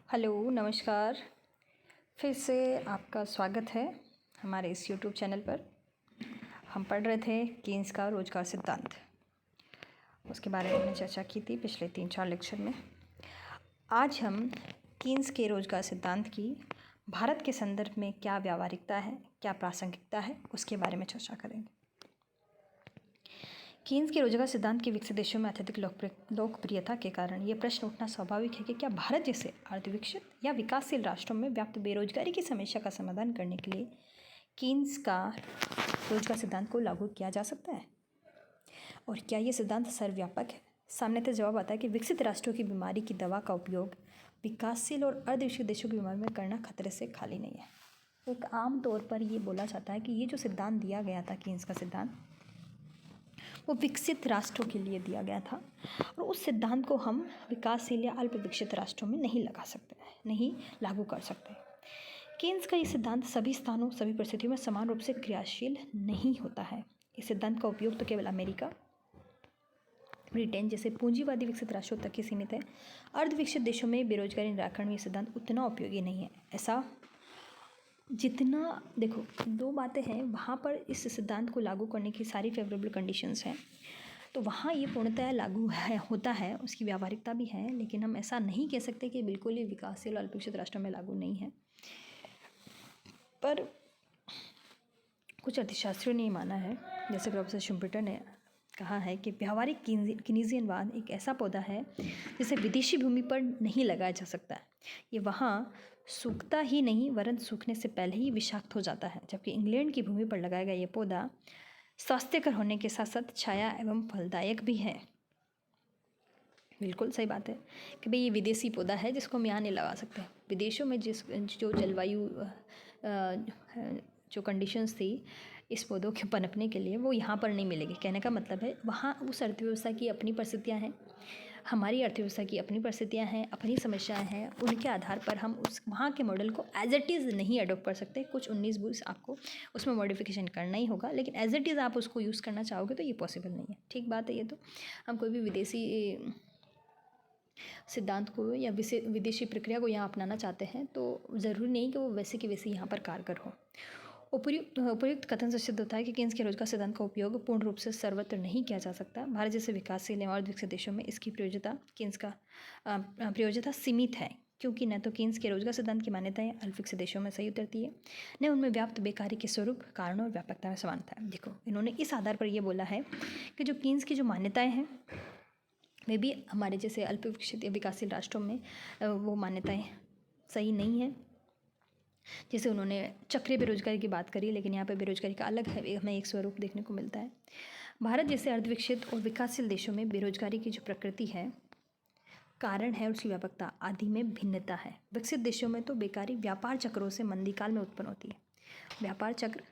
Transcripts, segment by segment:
Hello, नमस्कार। फिर से आपका स्वागत है हमारे इस यूट्यूब चैनल पर। हम पढ़ रहे थे कीन्स का रोजगार सिद्धांत। उसके बारे में हमने चर्चा की थी पिछले 3-4 लेक्चर में। आज हम कीन्स के रोजगार सिद्धांत की भारत के संदर्भ में क्या व्यावहारिकता है, क्या प्रासंगिकता है, उसके बारे में चर्चा करेंगे। कीन्स के रोजगार सिद्धांत के विकसित देशों में अत्यधिक लोकप्रियता के कारण ये प्रश्न उठना स्वाभाविक है कि क्या भारत जैसे अर्धविकसित या विकासशील राष्ट्रों में व्याप्त बेरोजगारी की समस्या का समाधान करने के लिए कीन्स का रोजगार सिद्धांत को लागू किया जा सकता है, और क्या ये सिद्धांत सर्वव्यापक है। सामान्यतः जवाब आता है कि विकसित राष्ट्रों की बीमारी की दवा का उपयोग विकासशील और अर्धविकसित देशों की बीमारी में करना खतरे से खाली नहीं है। एक आम तौर पर ये बोला जाता है कि ये जो सिद्धांत दिया गया था, कीन्स का सिद्धांत, वो विकसित राष्ट्रों के लिए दिया गया था, और उस सिद्धांत को हम विकासशील या अल्प विकसित राष्ट्रों में नहीं लगा सकते, नहीं लागू कर सकते। कीन्स का ये सिद्धांत सभी स्थानों, सभी परिस्थितियों में समान रूप से क्रियाशील नहीं होता है। इस सिद्धांत का उपयोग तो केवल अमेरिका, ब्रिटेन जैसे पूंजीवादी विकसित राष्ट्रों तक ही सीमित है। अर्धविकसित देशों में बेरोजगारी निराकरण में ये सिद्धांत उतना उपयोगी नहीं है। ऐसा जितना, देखो, दो बातें हैं, वहाँ पर इस सिद्धांत को लागू करने की सारी फेवरेबल कंडीशंस हैं, तो वहाँ ये पूर्णतः लागू है, होता है, उसकी व्यावहारिकता भी है। लेकिन हम ऐसा नहीं कह सकते कि बिल्कुल ही विकासशील और अल्पविकसित राष्ट्रों में लागू नहीं है। पर कुछ अर्थशास्त्रियों ने माना है, जैसे प्रोफेसर शुम्पेटर ने कहा है कि व्यावहारिक कीनेसियनवाद एक ऐसा पौधा है जिसे विदेशी भूमि पर नहीं लगाया जा सकता है। ये वहाँ सूखता ही नहीं, वरन सूखने से पहले ही विषाक्त हो जाता है। जबकि इंग्लैंड की भूमि पर लगाया गया ये पौधा स्वास्थ्यकर होने के साथ साथ छाया एवं फलदायक भी है। बिल्कुल सही बात है कि भाई ये विदेशी पौधा है जिसको हम यहाँ नहीं लगा सकते। विदेशों में जो जलवायु, जो कंडीशंस थी इस पौधों के पनपने के लिए, वो यहाँ पर नहीं मिलेगी। कहने का मतलब है वहाँ उस अर्थव्यवस्था की अपनी परिस्थितियाँ हैं, हमारी अर्थव्यवस्था की अपनी परिस्थितियाँ हैं, अपनी समस्याएं हैं। उनके आधार पर हम उस वहाँ के मॉडल को एज इट इज़ नहीं अडोप्ट कर सकते। कुछ 19-20 आपको उसमें मॉडिफिकेशन करना ही होगा, लेकिन एज इट इज़ आप उसको यूज़ करना चाहोगे तो ये पॉसिबल नहीं है। ठीक बात है। ये तो हम कोई भी विदेशी सिद्धांत को या विदेशी प्रक्रिया को यहाँ अपनाना चाहते हैं तो ज़रूरी नहीं कि वो वैसे के वैसे यहाँ पर कारगर हो। उपयुक्त कथन से सिद्ध होता है कि कीन्स के रोजगार सिद्धांत का उपयोग पूर्ण रूप से सर्वत्र नहीं किया जा सकता। भारत जैसे विकासशील एवं अर्धविकसित देशों में इसकी प्रयोज्यता सीमित है, क्योंकि न तो कीन्स के रोजगार सिद्धांत की मान्यताएं अल्पविकसित देशों में सही उतरती है, न उनमें व्याप्त बेकारी के स्वरूप, कारणों और व्यापकता में समानता है। देखो, इन्होंने इस आधार पर यह बोला है कि जो कीन्स की जो मान्यताएँ हैं वे भी हमारे जैसे अल्पविकसित या विकासशील राष्ट्रों में वो मान्यताएँ सही नहीं है। जैसे उन्होंने चक्रीय बेरोजगारी की बात करी, लेकिन यहाँ पे बेरोजगारी का अलग है, हमें एक स्वरूप देखने को मिलता है। भारत जैसे अर्धविकसित और विकासशील देशों में बेरोजगारी की जो प्रकृति है, कारण है, उसकी व्यापकता आदि में भिन्नता है। विकसित देशों में तो बेकारी व्यापार चक्रों से मंदीकाल में उत्पन्न होती है। व्यापार चक्र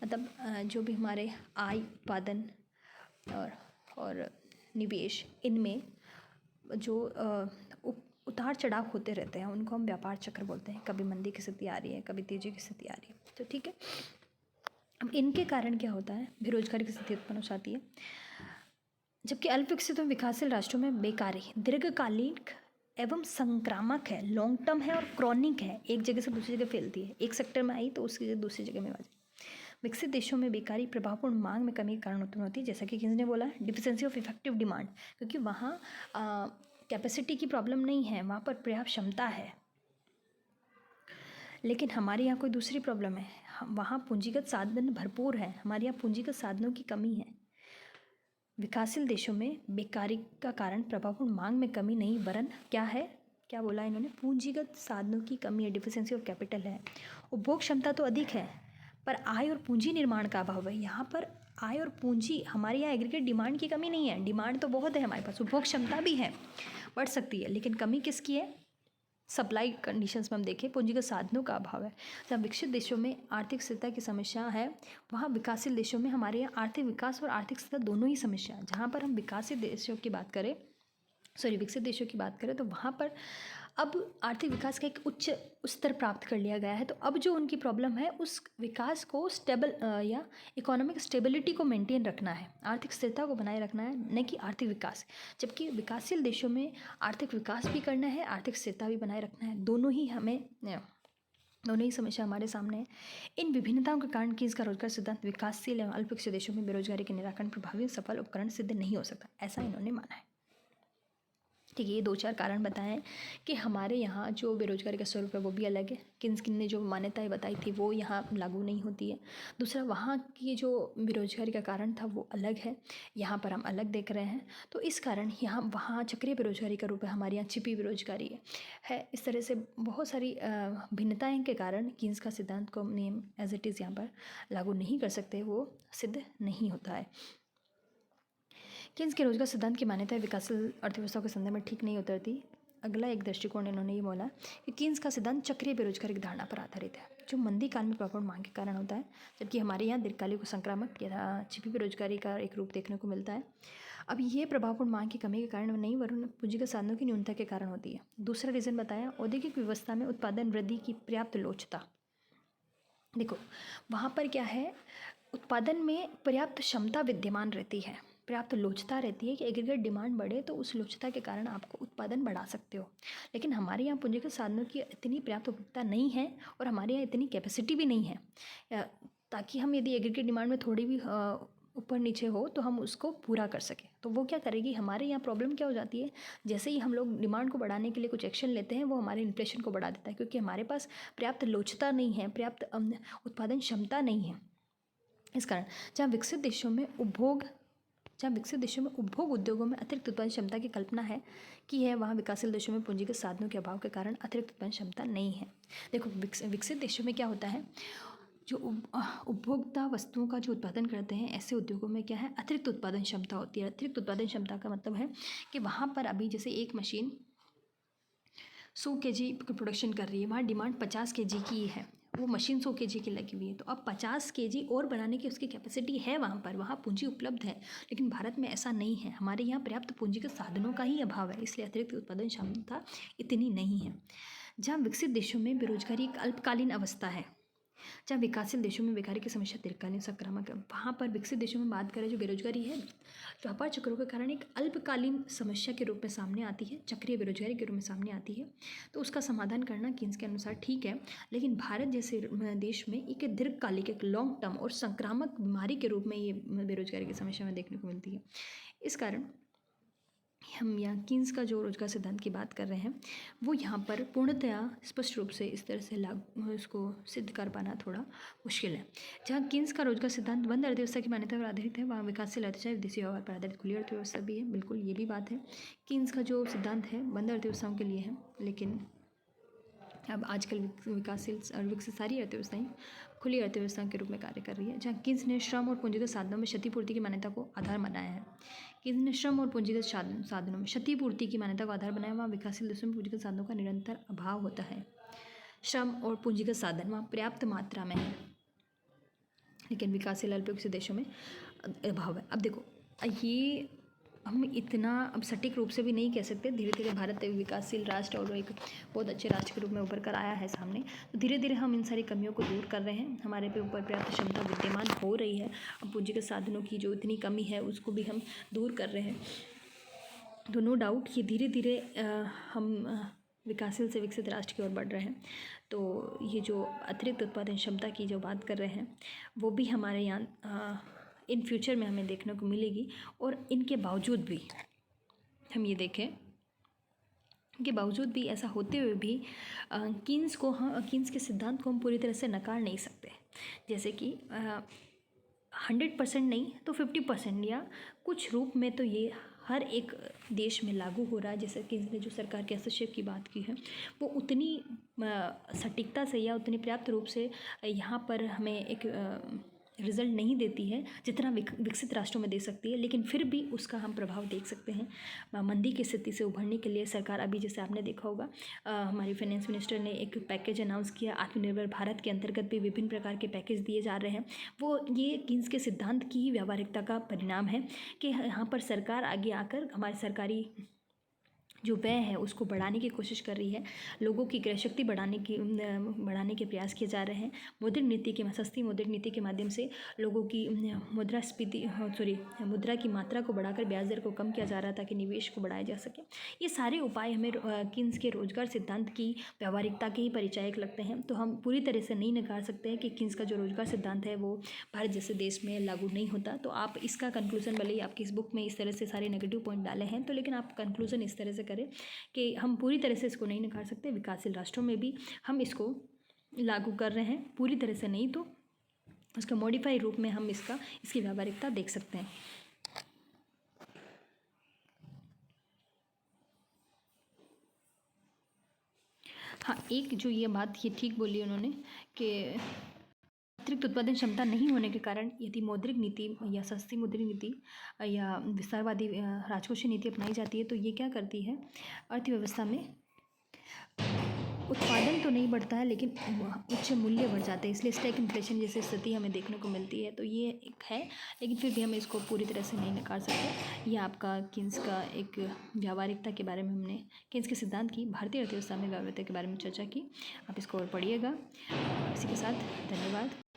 मतलब जो भी हमारे आय, उत्पादन और निवेश, इनमें जो उतार चढ़ाव होते रहते हैं उनको हम व्यापार चक्र बोलते हैं। कभी मंदी की स्थिति आ रही है, कभी तेजी की स्थिति आ रही है, तो ठीक है। अब इनके कारण क्या होता है, बेरोजगारी की स्थिति उत्पन्न हो जाती है। जबकि अल्पविकसित और विकासशील राष्ट्रों में बेकारी दीर्घकालिक एवं संक्रामक है, लॉन्ग टर्म है और क्रॉनिक है, एक जगह से दूसरी जगह फैलती है। एक सेक्टर में आई तो उसकी जगह दूसरी जगह में आ जाए। विकसित देशों में बेकारी प्रभावपूर्ण मांग में कमी के कारण उत्पन्न होती है, जैसा कि किसी ने बोला, डिफिशिएंसी ऑफ इफेक्टिव डिमांड, क्योंकि वहाँ कैपेसिटी की प्रॉब्लम नहीं है, वहाँ पर पर्याप्त क्षमता है। लेकिन हमारे यहाँ कोई दूसरी प्रॉब्लम है, वहाँ पूंजीगत साधन भरपूर है, हमारे यहाँ पूंजीगत साधनों की कमी है। विकासशील देशों में बेकारी का कारण प्रभावपूर्ण मांग में कमी नहीं, वरन क्या है, क्या बोला इन्होंने, पूंजीगत साधनों की कमी है, डिफिशिएंसी ऑफ कैपिटल है। उपभोग क्षमता तो अधिक है पर आय और पूंजी निर्माण का अभाव है। यहाँ पर आय और पूंजी, हमारे यहाँ एग्रीगेट डिमांड की कमी नहीं है, डिमांड तो बहुत है हमारे पास, उपभोग क्षमता भी है, बढ़ सकती है, लेकिन कमी किसकी है, सप्लाई कंडीशंस में हम देखें पूंजीगत साधनों का अभाव है। जहाँ विकसित देशों में आर्थिक स्थिरता की समस्या है, वहाँ विकासशील देशों में हमारे यहाँ आर्थिक विकास और आर्थिक स्थिरता दोनों ही समस्या है। जहाँ पर हम विकसित देशों की बात करें तो वहाँ पर अब आर्थिक विकास का एक उच्च स्तर प्राप्त कर लिया गया है, तो अब जो उनकी प्रॉब्लम है उस विकास को स्टेबल या इकोनॉमिक स्टेबिलिटी को मेंटेन रखना है, आर्थिक स्थिरता को बनाए रखना है, न कि आर्थिक विकास। जबकि विकासशील देशों में आर्थिक विकास भी करना है, आर्थिक स्थिरता भी बनाए रखना है, दोनों ही समस्या हमारे सामने है। इन विभिन्नताओं के कारण कीन्स का रोजगार सिद्धांत विकासशील एवं अल्पविकसित देशों में बेरोजगारी के निराकरण प्रभावी और सफल उपकरण सिद्ध नहीं हो सकता, ऐसा इन्होंने माना है। ठीक है, ये 2-4 कारण बताए हैं कि हमारे यहाँ जो बेरोजगारी का स्वरूप है वो भी अलग है। कीन्स ने जो मान्यताएं बताई थी वो यहाँ लागू नहीं होती है। दूसरा, वहाँ की जो बेरोजगारी का कारण था वो अलग है, यहाँ पर हम अलग देख रहे हैं। तो इस कारण यहाँ वहाँ चक्रीय बेरोजगारी का रूप है, हमारे यहाँ छिपी बेरोजगारी है। इस तरह से बहुत सारी भिन्नताएं के कारण कीन्स का सिद्धांत को नेम एज इट इज़ यहाँ पर लागू नहीं कर सकते, वो सिद्ध नहीं होता है। कीन्स के रोजगार सिद्धांत की मान्यता विकासशील अर्थव्यवस्था के संदर्भ में ठीक नहीं उतरती। अगला एक दृष्टिकोण इन्होंने ये बोला कि कीन्स का सिद्धांत चक्रीय बेरोजगारी की धारणा पर आधारित है, जो मंदी काल में प्रभावी मांग के कारण होता है, जबकि हमारे यहाँ दीर्घकालिक संक्रामक या छिपी बेरोजगारी का एक रूप देखने को मिलता है। अब ये प्रभावपूर्ण मांग की कमी के कारण नहीं, वरन पूंजीगत साधनों की न्यूनता के कारण होती है। दूसरा रीज़न बताया, औद्योगिक व्यवस्था में उत्पादन वृद्धि की पर्याप्त लोचता। देखो, वहाँ पर क्या है, उत्पादन में पर्याप्त क्षमता विद्यमान रहती है, पर्याप्त लोचता रहती है कि एग्रीगेट डिमांड बढ़े तो उस लोचता के कारण आपको उत्पादन बढ़ा सकते हो। लेकिन हमारे यहाँ पूंजीगत साधनों की इतनी पर्याप्त उपलब्धता नहीं है और हमारे यहाँ इतनी कैपेसिटी भी नहीं है ताकि हम यदि एग्रीगेट डिमांड में थोड़ी भी ऊपर नीचे हो तो हम उसको पूरा कर सकें। तो वो क्या करेगी, हमारे यहाँ प्रॉब्लम क्या हो जाती है, जैसे ही हम लोग डिमांड को बढ़ाने के लिए कुछ एक्शन लेते हैं वो हमारे इन्फ्लेशन को बढ़ा देता है, क्योंकि हमारे पास पर्याप्त लोचता नहीं है, पर्याप्त उत्पादन क्षमता नहीं है। इस कारण जहाँ विकसित देशों में उपभोग उद्योगों में अतिरिक्त उत्पादन क्षमता की कल्पना है कि है, वहाँ विकासशील देशों में पूंजीगत साधनों के अभाव के कारण अतिरिक्त उत्पादन क्षमता नहीं है। देखो, विकसित देशों में क्या होता है, जो उपभोक्ता वस्तुओं का जो उत्पादन करते हैं ऐसे उद्योगों में क्या है, अतिरिक्त उत्पादन क्षमता होती है। अतिरिक्त उत्पादन क्षमता का मतलब है कि वहाँ पर अभी जैसे एक मशीन 100 kg प्रोडक्शन कर रही है, वहाँ डिमांड 50 kg की है, वो मशीन 100 kg की लगी हुई है, तो अब 50 kg और बनाने की उसकी कैपेसिटी है, वहाँ पूंजी उपलब्ध है। लेकिन भारत में ऐसा नहीं है, हमारे यहाँ पर्याप्त पूंजीगत साधनों का ही अभाव है, इसलिए अतिरिक्त उत्पादन क्षमता इतनी नहीं है। जहाँ विकसित देशों में बेरोजगारी एक अल्पकालीन अवस्था है, जहाँ विकासशील देशों में बेकारी की समस्या दीर्घकालीन संक्रामक है। वहाँ पर विकसित देशों में बात करें, जो बेरोजगारी है व्यापार चक्रों के कारण एक अल्पकालीन समस्या के रूप में सामने आती है, चक्रीय बेरोजगारी के रूप में सामने आती है, तो उसका समाधान करना कीन्स के अनुसार ठीक है। लेकिन भारत जैसे देश में एक दीर्घकालिक, एक लॉन्ग टर्म और संक्रामक बीमारी के रूप में ये बेरोजगारी की समस्या में देखने को मिलती है। इस कारण हम यहाँ कीन्स का जो रोजगार सिद्धांत की बात कर रहे हैं वो यहाँ पर पूर्णतया स्पष्ट रूप से इस तरह से लागू इसको सिद्ध कर पाना थोड़ा मुश्किल है। जहाँ कीन्स का रोजगार सिद्धांत बंद अर्थव्यवस्था की मान्यता पर आधारित है, वहाँ विकासशील अर्थव्यवस्था विदेशी व्यवहार पर आधारित खुली अर्थव्यवस्था भी है। बिल्कुल, ये भी बात है, कीन्स का जो सिद्धांत है बंद अर्थव्यवस्थाओं के लिए है, लेकिन अब आजकल विकासशील और विकसित सारी अर्थव्यवस्थाएं खुली अर्थव्यवस्थाओं के रूप में कार्य कर रही है। जहाँ कीन्स ने श्रम और पूंजीगत साधनों में क्षतिपूर्ति की मान्यता को आधार बनाया है, कीन्स ने श्रम और पूंजीगत साधनों में क्षतिपूर्ति की मान्यता को आधार बनाया, वहाँ विकासशील देशों में पूंजीगत साधनों का निरंतर अभाव होता है। श्रम और पूंजीगत साधन वहाँ पर्याप्त मात्रा में है, लेकिन विकासशील अल्पविकसित देशों में अभाव है। अब देखो, ये हम इतना अब सटीक रूप से भी नहीं कह सकते, धीरे धीरे भारत एक विकासशील राष्ट्र और एक बहुत अच्छे राष्ट्र के रूप में उभर कर आया है सामने, तो धीरे धीरे हम इन सारी कमियों को दूर कर रहे हैं, हमारे पे ऊपर पर्याप्त क्षमता विद्यमान हो रही है। अब पूंजीगत साधनों की जो इतनी कमी है उसको भी हम दूर कर रहे हैं, तो नो डाउट ये धीरे धीरे हम विकासशील से विकसित राष्ट्र की ओर बढ़ रहे हैं। तो ये जो अतिरिक्त उत्पादन क्षमता की जो बात कर रहे हैं वो भी हमारे यहाँ इन फ्यूचर में हमें देखने को मिलेगी। और इनके बावजूद भी हम ये देखें, इनके बावजूद भी ऐसा होते हुए भी कीन्स के सिद्धांत को हम पूरी तरह से नकार नहीं सकते। जैसे कि 100% नहीं तो 50% या कुछ रूप में तो ये हर एक देश में लागू हो रहा है। जैसे कि इसने जो सरकार के हस्तक्षेप की बात की है वो उतनी सटीकता से या उतनी पर्याप्त रूप से यहाँ पर हमें एक रिज़ल्ट नहीं देती है जितना विकसित राष्ट्रों में दे सकती है, लेकिन फिर भी उसका हम प्रभाव देख सकते हैं। मंदी की स्थिति से उभरने के लिए सरकार अभी, जैसे आपने देखा होगा, हमारी फाइनेंस मिनिस्टर ने एक पैकेज अनाउंस किया, आत्मनिर्भर भारत के अंतर्गत भी विभिन्न प्रकार के पैकेज दिए जा रहे हैं। वो ये कीन्स के सिद्धांत की ही व्यावहारिकता का परिणाम है कि यहाँ पर सरकार आगे आकर हमारे सरकारी जो व्यय है उसको बढ़ाने की कोशिश कर रही है। लोगों की क्रय शक्ति बढ़ाने के प्रयास किए जा रहे हैं। मौद्रिक नीति के सस्ती मौद्रिक नीति के माध्यम से लोगों की मुद्रा की मात्रा को बढ़ाकर ब्याज दर को कम किया जा रहा है ताकि निवेश को बढ़ाया जा सके। ये सारे उपाय हमें कीन्स के रोजगार सिद्धांत की व्यावहारिकता के ही परिचायक लगते हैं। तो हम पूरी तरह से नहीं नकार सकते हैं कि कीन्स का जो रोजगार सिद्धांत है वो भारत जैसे देश में लागू नहीं होता। तो आप इसका कंक्लूजन, भले ही आपकी इस बुक में इस तरह से सारे नेगेटिव पॉइंट डाले हैं, तो लेकिन आप कंक्लूजन इस तरह से करें कि हम पूरी तरह से इसको नहीं नकार सकते। विकासशील राष्ट्रों में भी हम इसको लागू कर रहे हैं, पूरी तरह से नहीं तो उसका मॉडिफाई रूप में हम इसकी व्यावहारिकता देख सकते हैं। हाँ, एक जो ये बात ये ठीक बोली उन्होंने कि अतिरिक्त उत्पादन क्षमता नहीं होने के कारण यदि मौद्रिक नीति या सस्ती मौद्रिक नीति या विस्तारवादी राजकोषीय नीति अपनाई जाती है तो ये क्या करती है, अर्थव्यवस्था में उत्पादन तो नहीं बढ़ता है लेकिन उच्च मूल्य बढ़ जाते हैं, इसलिए स्टैक इन्फ्लेशन जैसी स्थिति हमें देखने को मिलती है। तो ये एक है, लेकिन फिर भी हम इसको पूरी तरह से नहीं नकार सकते। ये आपका कीन्स का एक व्यावहारिकता के बारे में हमने कीन्स के सिद्धांत की भारतीय अर्थव्यवस्था में व्यावहारिकता के बारे में चर्चा की। आप इसको और पढ़िएगा। इसी के साथ धन्यवाद।